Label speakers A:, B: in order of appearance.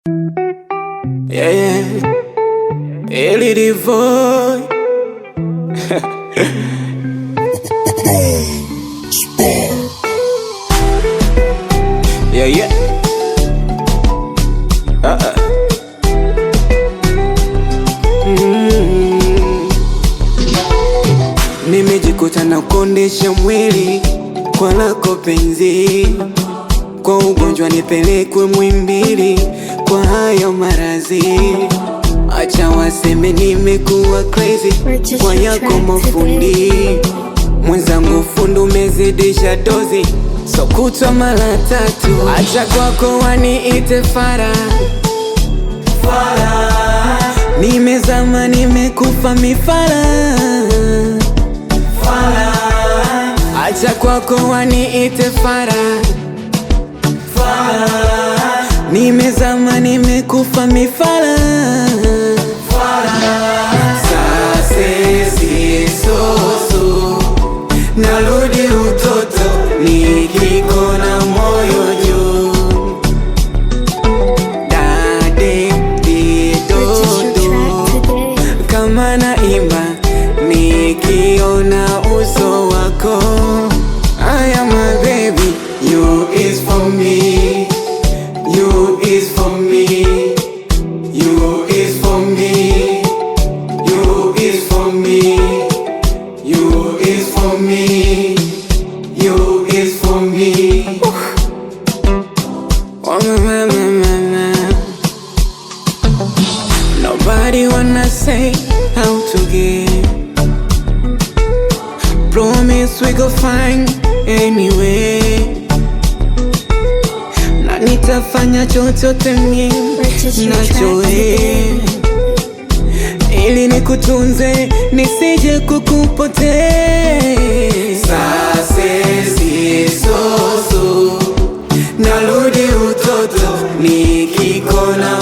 A: Yeah, yeah. A little boy. Yeah, yeah. Nimejikuta na kondesha mwili kwa lako penzi, kwa ugonjwa nipelekwe Muhimbili kwa haya marazi. Acha waseme nimekuwa crazy kwa yako mafundi, mwenzangu fundu umezidisha dozi, so kutwa mara tatu. Acha kwako waniite fara, nimezama nimekufa mifara. Acha kwako waniite fara, nimezama nimekufa mifara. Sasa sisoso, narudi utoto nikikona moyo juu. Dade didodo, kama naimba nikiona uso wako. I am my baby, you is for me, you is for me, you is for me, you is for me, you is for me, you is for me. Oh, ma. Nobody wanna say how to give. Promise we go find anyway, na nitafanya chochote mimi nachoe, ili nikutunze nisije kukupotee. Sasa sisoso, narudi utoto nikikona